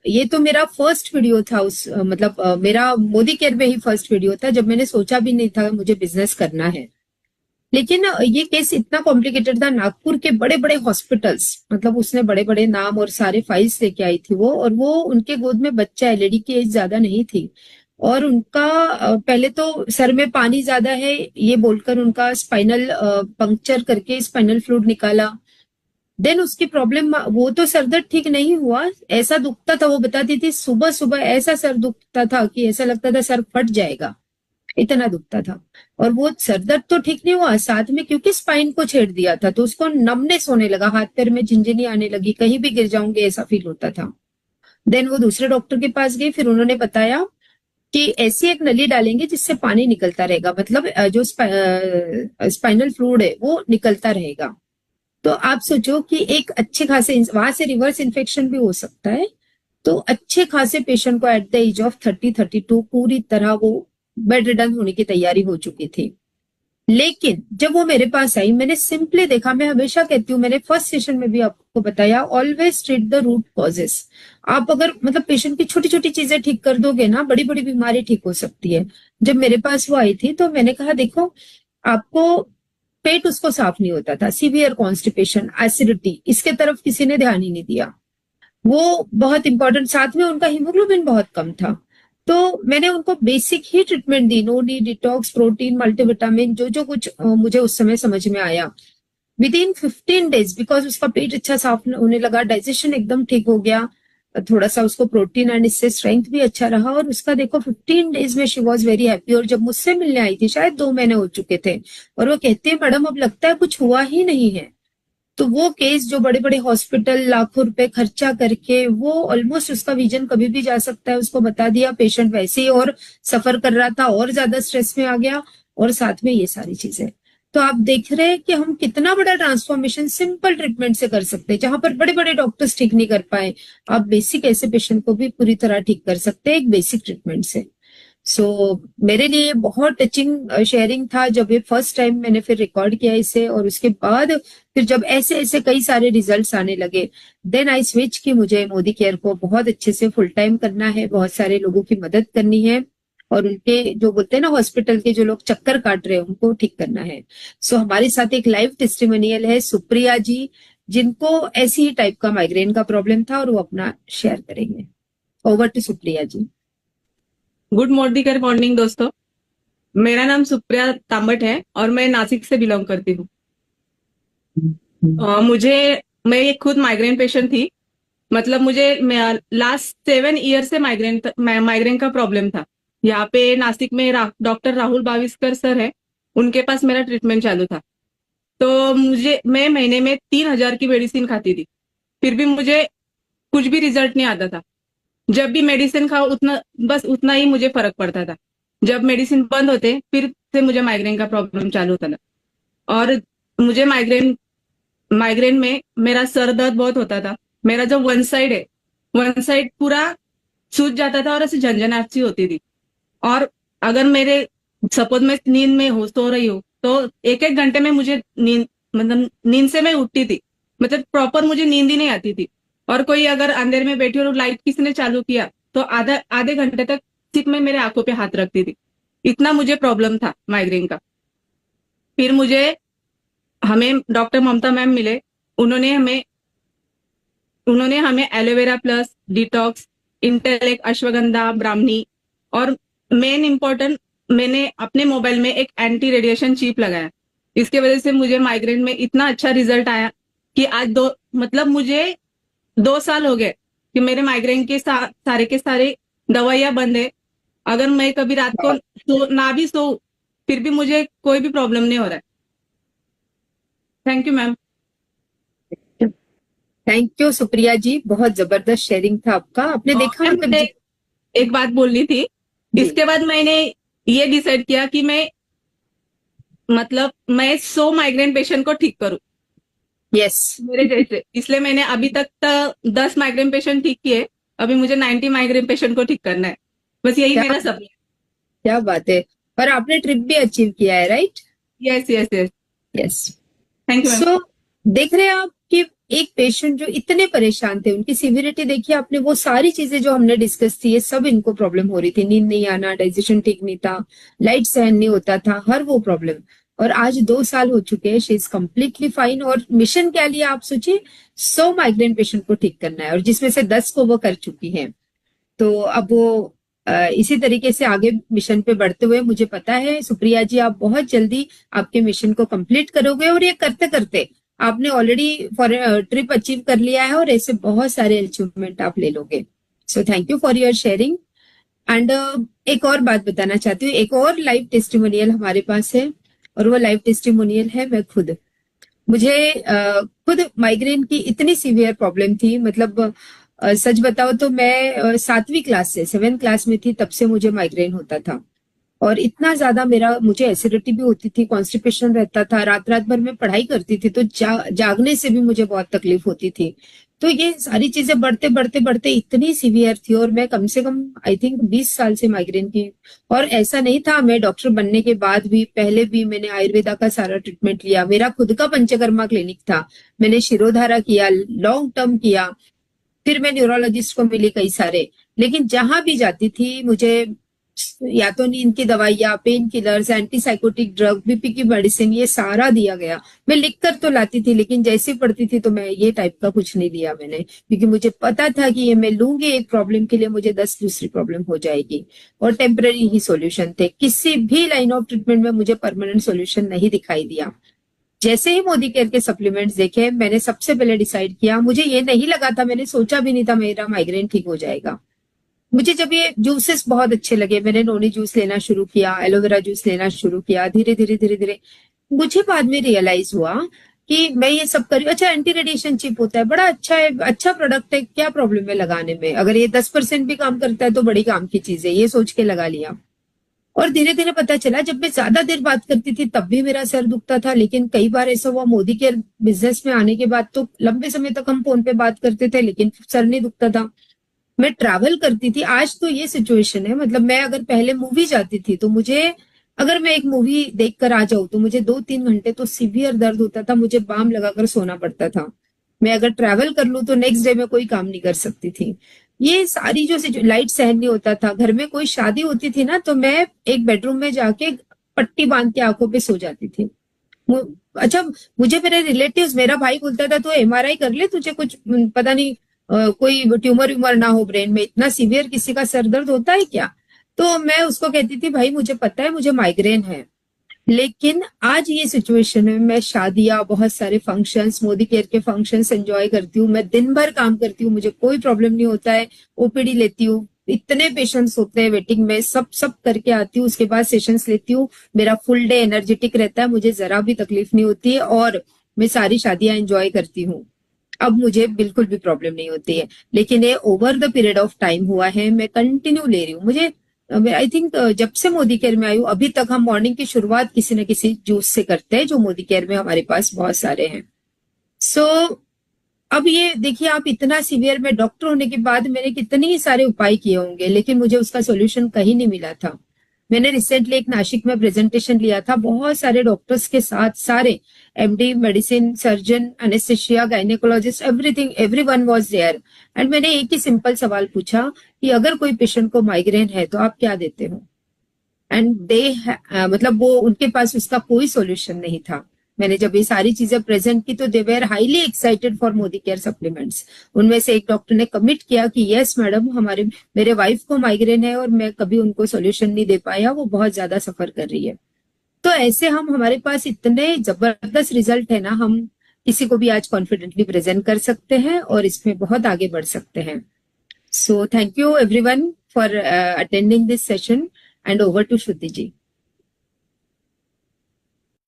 ये तो मेरा फर्स्ट वीडियो था मेरा मोदी केयर में ही फर्स्ट वीडियो था, जब मैंने सोचा भी नहीं था मुझे बिजनेस करना है। लेकिन ये केस इतना कॉम्प्लिकेटेड था। नागपुर के बड़े बड़े हॉस्पिटल्स, मतलब उसने बड़े बड़े नाम और सारे फाइल्स लेके आई थी वो, और वो उनके गोद में बच्चा है, लेडी की एज ज्यादा नहीं थी, और उनका पहले तो सर में पानी ज्यादा है ये बोलकर उनका स्पाइनल पंक्चर करके स्पाइनल फ्लूइड निकाला। देन उसकी प्रॉब्लम, वो तो सर दर्द ठीक नहीं हुआ, ऐसा दुखता था, वो बताती थी सुबह सुबह ऐसा सर दुखता था कि ऐसा लगता था सर फट जाएगा, इतना दुखता था। और वो सर दर्द तो ठीक नहीं हुआ, साथ में क्योंकि स्पाइन को छेड़ दिया था तो उसको नमनेस होने लगा, हाथ पैर में झिंझनी आने लगी, कहीं भी गिर जाऊंगे ऐसा फील होता था। देन वो दूसरे डॉक्टर के पास गई, फिर उन्होंने बताया कि ऐसी एक नली डालेंगे जिससे पानी निकलता रहेगा, मतलब जो स्पाइनल फ्लूइड है वो निकलता रहेगा। तो आप सोचो कि एक अच्छे खासे, वहां से रिवर्स इन्फेक्शन भी हो सकता है। तो अच्छे खासे पेशेंट को एट द एज ऑफ 30-32 पूरी तरह वो बेड रिडन होने की तैयारी हो चुकी थी। लेकिन जब वो मेरे पास आई, मैंने सिंपली देखा, मैं हमेशा कहती हूँ, मैंने फर्स्ट सेशन में भी आपको बताया, always treat the root causes. आप अगर पेशेंट की छोटी छोटी चीजें ठीक कर दोगे ना, बड़ी बड़ी बीमारी ठीक हो सकती है। जब मेरे पास वो आई थी तो मैंने कहा देखो, आपको पेट उसको साफ नहीं होता था, सीवियर कॉन्स्टिपेशन, एसिडिटी, इसके तरफ किसी ने ध्यान ही नहीं दिया, वो बहुत इंपॉर्टेंट। साथ में उनका हीमोग्लोबिन बहुत कम था। तो मैंने उनको बेसिक ही ट्रीटमेंट दी, नोनी, डिटॉक्स, प्रोटीन, मल्टीविटामिन, जो कुछ मुझे उस समय समझ में आया। विद इन 15 डेज, बिकॉज उसका पेट अच्छा साफ होने लगा, डाइजेशन एकदम ठीक हो गया, थोड़ा सा उसको प्रोटीन एंड इससे स्ट्रेंथ भी अच्छा रहा, और उसका देखो 15 डेज में शी वॉज वेरी हैप्पी। और जब मुझसे मिलने आई थी, शायद 2 महीने हो चुके थे, और वो कहती है मैडम अब लगता है कुछ हुआ ही नहीं है। तो वो केस जो बड़े बड़े हॉस्पिटल लाखों रुपए खर्चा करके, वो ऑलमोस्ट उसका विजन कभी भी जा सकता है, उसको बता दिया, पेशेंट वैसे ही और सफर कर रहा था, और ज्यादा स्ट्रेस में आ गया, और साथ में ये सारी चीजें। तो आप देख रहे हैं कि हम कितना बड़ा ट्रांसफॉर्मेशन सिंपल ट्रीटमेंट से कर सकते हैं, जहां पर बड़े बड़े डॉक्टर्स ठीक नहीं कर पाए, आप बेसिक ऐसे पेशेंट को भी पूरी तरह ठीक कर सकते हैं एक बेसिक ट्रीटमेंट से। सो मेरे लिए बहुत टचिंग शेयरिंग था जब ये फर्स्ट टाइम मैंने फिर रिकॉर्ड किया इसे, और उसके बाद फिर जब ऐसे ऐसे कई सारे रिजल्ट्स आने लगे, देन आई स्विच कि मुझे मोदी केयर को बहुत अच्छे से फुल टाइम करना है, बहुत सारे लोगों की मदद करनी है, और उनके जो बोलते हैं ना हॉस्पिटल के जो लोग चक्कर काट रहे हैं उनको ठीक करना है। सो हमारे साथ एक लाइव टेस्टिमोनियल है सुप्रिया जी, जिनको ऐसी ही टाइप का माइग्रेन का प्रॉब्लम था, और वो अपना शेयर करेंगे। Over to Supriya ji. Good morning दोस्तों, मेरा नाम सुप्रिया तांबट है और मैं नासिक से बिलोंग करती हूँ। मैं एक खुद माइग्रेन पेशेंट थी, मतलब मुझे लास्ट 7 ईयर से माइग्रेन का प्रॉब्लम था। यहाँ पे नासिक में डॉक्टर राहुल बाविस्कर सर है, उनके पास मेरा ट्रीटमेंट चालू था। तो मैं महीने में 3000 की मेडिसिन खाती थी, फिर भी मुझे कुछ भी रिजल्ट नहीं आता था। जब भी मेडिसिन खाओ उतना ही मुझे फर्क पड़ता था। जब मेडिसिन बंद होते फिर से मुझे माइग्रेन का प्रॉब्लम चालू होता था। और मुझे माइग्रेन में मेरा सर दर्द बहुत होता था। मेरा जो वन साइड पूरा सूज जाता था और ऐसे झंझनाहट सी होती थी। और अगर मेरे सपोज में नींद में सो रही हूँ तो 1-1 घंटे में मुझे नींद से मैं उठती थी, मतलब प्रॉपर मुझे नींद ही नहीं आती थी। और कोई अगर अंधेरे में बैठी और लाइट किसी ने चालू किया तो आधे घंटे तक सिर्फ मैं मेरे आंखों पे हाथ रखती थी, इतना मुझे प्रॉब्लम था माइग्रेन का। फिर हमें डॉक्टर ममता मैम मिले, उन्होंने हमें aloe vera plus, detox, intellect, ashwagandha, brahmani, और मेन इम्पोर्टेंट मैंने अपने मोबाइल में एक एंटी रेडिएशन चिप लगाया। इसके वजह से मुझे माइग्रेन में इतना अच्छा रिजल्ट आया कि आज मुझे 2 साल हो गए कि मेरे माइग्रेन के सारे के सारे दवाइयां बंद है। अगर मैं कभी रात को ना भी सो फिर भी मुझे कोई भी प्रॉब्लम नहीं हो रहा है। Thank you ma'am. Thank you Supriya ji, बहुत जबरदस्त शेयरिंग था आपका। आपने देखा मुझे एक बात बोलनी थी। इसके बाद मैंने ये डिसाइड किया कि मैं 100 माइग्रेन पेशेंट को ठीक करूं। यस, मेरे जैसे, इसलिए मैंने अभी तक 10 माइग्रेन पेशेंट ठीक किए, अभी मुझे 90 माइग्रेन पेशेंट को ठीक करना है। बस यही मेरा सपना है। क्या बात है। और आपने ट्रिप भी अचीव किया है, right? Yes yes yes yes. Thank you. So देख रहे हैं आप कि एक पेशेंट जो इतने परेशान थे, उनकी सिवियरिटी देखिए आपने, वो सारी चीजें जो हमने डिस्कस की है सब इनको प्रॉब्लम हो रही थी। नींद नहीं आना, डाइजेशन ठीक नहीं था, लाइट सहन नहीं होता था, हर वो प्रॉब्लम। और आज 2 साल हो चुके हैं, शी इज कम्प्लीटली फाइन। और मिशन क्या लिया आप सोचिए, 100 माइग्रेन पेशेंट को ठीक करना है, और जिसमें से 10 को वो कर चुकी है। तो अब वो इसी तरीके से आगे मिशन पे बढ़ते हुए, मुझे पता है सुप्रिया जी आप बहुत जल्दी आपके मिशन को कंप्लीट करोगे, और ये करते करते आपने ऑलरेडी ट्रिप अचीव कर लिया है, और ऐसे बहुत सारे अचीवमेंट आप ले लोगे। सो thank you for your sharing. And एक और बात बताना चाहती हूँ, एक और लाइव टेस्टिमोनियल हमारे पास है, और वो लाइव टेस्टिमोनियल है मैं खुद। मुझे खुद माइग्रेन की इतनी सीवियर प्रॉब्लम थी, मतलब सच बताओ तो मैं 7वीं क्लास से 7th क्लास में थी, तब से मुझे माइग्रेन होता था। और इतना ज्यादा मुझे एसिडिटी भी होती थी, कॉन्स्टिपेशन रहता था, रात भर में पढ़ाई करती थी तो जागने से भी मुझे बहुत तकलीफ होती थी। तो ये सारी चीजें बढ़ते इतनी सीवियर थी, और मैं कम से कम आई थिंक 20 साल से माइग्रेन की। और ऐसा नहीं था, मैं डॉक्टर बनने के बाद भी, पहले भी मैंने आयुर्वेदा का सारा ट्रीटमेंट लिया। मेरा खुद का पंचकर्मा क्लिनिक था, मैंने शिरोधारा किया, लॉन्ग टर्म किया, फिर मैं न्यूरोलॉजिस्ट को मिली कई सारे। लेकिन जहां भी जाती थी मुझे या तो नींद की दवाइयाँ, pain killers, antipsychotic drug, BP की मेडिसिन, ये सारा दिया गया। मैं लिख कर तो लाती थी, लेकिन जैसे पढ़ती थी तो मैं ये टाइप का कुछ नहीं लिया मैंने, क्योंकि मुझे पता था कि ये मैं लूंगी एक प्रॉब्लम के लिए मुझे 10 दूसरी प्रॉब्लम हो जाएगी, और टेम्पररी ही सॉल्यूशन थे। किसी भी लाइन ऑफ ट्रीटमेंट में मुझे परमानेंट सॉल्यूशन नहीं दिखाई दिया। जैसे ही मोदी केयर के सप्लीमेंट्स देखे, मैंने सबसे पहले डिसाइड किया, मुझे ये नहीं लगा था, मैंने सोचा भी नहीं था मेरा माइग्रेन ठीक हो जाएगा। मुझे जब ये जूसेस बहुत अच्छे लगे, मैंने नोनी जूस लेना शुरू किया, एलोवेरा जूस लेना शुरू किया, धीरे धीरे मुझे बाद में रियलाइज हुआ कि मैं ये सब कर रही हूँ। अच्छा, एंटी रेडिएशन चिप होता है, बड़ा अच्छा है, अच्छा प्रोडक्ट है, क्या प्रॉब्लम है लगाने में, अगर ये 10% भी काम करता है तो बड़ी काम की चीज है, ये सोच के लगा लिया। और धीरे धीरे पता चला, जब मैं ज्यादा देर बात करती थी तब भी मेरा सर दुखता था, लेकिन कई बार ऐसा हुआ मोदी केयर बिजनेस में आने के बाद तो लंबे समय तक हम फोन पे बात करते थे लेकिन सर नहीं दुखता था। मैं ट्रैवल करती थी, आज तो ये सिचुएशन है, मतलब मैं अगर पहले मूवी जाती थी तो मुझे, अगर मैं एक मूवी देखकर आ जाऊं तो मुझे 2-3 घंटे तो सीवियर दर्द होता था, मुझे बाम लगाकर सोना पड़ता था। मैं अगर ट्रैवल कर लूं तो नेक्स्ट डे में कोई काम नहीं कर सकती थी। ये सारी जो लाइट सहन नहीं होता था। घर में कोई शादी होती थी ना तो मैं एक बेडरूम में जाके पट्टी बांध के आंखों पे सो जाती थी। अच्छा, मुझे मेरे रिलेटिव्स, मेरा भाई बोलता था तो एमआरआई कर ले, तुझे कुछ पता नहीं कोई ट्यूमर व्यूमर ना हो ब्रेन में, इतना सीवियर किसी का सर दर्द होता है क्या? तो मैं उसको कहती थी भाई मुझे पता है मुझे माइग्रेन है। लेकिन आज ये सिचुएशन है, मैं शादियां, बहुत सारे फंक्शंस, मोदी केयर के फंक्शंस एंजॉय करती हूँ, मैं दिन भर काम करती हूँ, मुझे कोई प्रॉब्लम नहीं होता है, ओपीडी लेती हूँ, इतने पेशेंट्स होते हैं वेटिंग में, सब करके आती हूँ, उसके बाद सेशंस लेती हूँ, मेरा फुल डे एनर्जेटिक रहता है, मुझे जरा भी तकलीफ नहीं होती है और मैं सारी शादियां एंजॉय करती हूँ। अब मुझे बिल्कुल भी प्रॉब्लम नहीं होती है। लेकिन ये over the period of time हुआ है, मैं कंटिन्यू ले रही हूँ। मुझे आई थिंक जब से मोदी केयर में आई हूँ अभी तक हम मॉर्निंग की शुरुआत किसी न किसी जूस से करते हैं, जो मोदी केयर में हमारे पास बहुत सारे हैं। सो अब ये देखिए, आप इतना सीवियर, में डॉक्टर होने के बाद मैंने कितने सारे उपाय किए होंगे लेकिन मुझे उसका सोल्यूशन कहीं नहीं मिला था। मैंने रिसेंटली एक नासिक में प्रेजेंटेशन लिया था, बहुत सारे डॉक्टर्स के साथ, सारे MD, medicine, surgeon, anaesthesia, gynaecologist, everything, everyone was there. And मैंने एक ही सिंपल सवाल पूछा कि अगर कोई पेशेंट को माइग्रेन है तो आप क्या देते हो? एंड दे मतलब वो, उनके पास उसका कोई सोल्यूशन नहीं था। मैंने जब ये सारी चीजें प्रेजेंट की तो they were highly excited for Modi care supplements. उनमें से एक डॉक्टर ने कमिट किया कि यस मैडम, मेरे वाइफ को माइग्रेन है और मैं कभी उनको सोल्यूशन नहीं दे पाया, वो बहुत ज्यादा सफर कर रही है। तो ऐसे हमारे पास इतने जबरदस्त रिजल्ट है ना, हम किसी को भी आज कॉन्फिडेंटली प्रेजेंट कर सकते हैं और इसमें बहुत आगे बढ़ सकते हैं। So thank you everyone for attending this session and over to Shruti ji.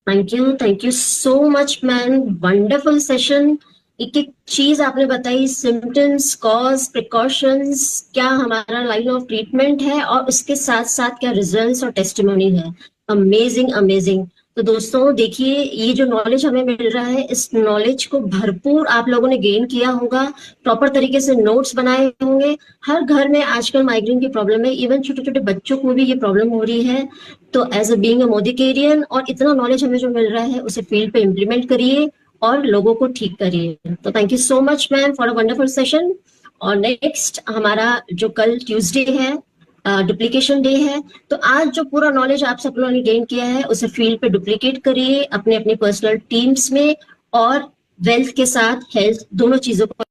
Thank you so much ma'am, wonderful session. एक एक चीज आपने बताई, सिम्टम्स, कॉज, प्रिकॉशंस, क्या हमारा लाइन ऑफ ट्रीटमेंट है और उसके साथ साथ क्या रिजल्ट्स और टेस्टिमोनी है। अमेजिंग। तो दोस्तों देखिए, ये जो नॉलेज हमें मिल रहा है, इस नॉलेज को भरपूर आप लोगों ने गेन किया होगा, प्रॉपर तरीके से नोट्स बनाए होंगे। हर घर में आजकल माइग्रेन की प्रॉब्लम है, इवन छोटे छोटे बच्चों को भी ये प्रॉब्लम हो रही है। तो as a being a Modicarian, और इतना नॉलेज हमें जो मिल रहा है उसे फील्ड पे इम्प्लीमेंट करिए और लोगों को ठीक करिए। तो thank you so much ma'am for a wonderful session. और नेक्स्ट हमारा जो कल ट्यूसडे है, डुप्लीकेशन डे है, तो आज जो पूरा नॉलेज आप सब लोगों ने गेन किया है उसे फील्ड पे डुप्लीकेट करिए अपने अपने पर्सनल टीम्स में, और वेल्थ के साथ हेल्थ दोनों चीजों को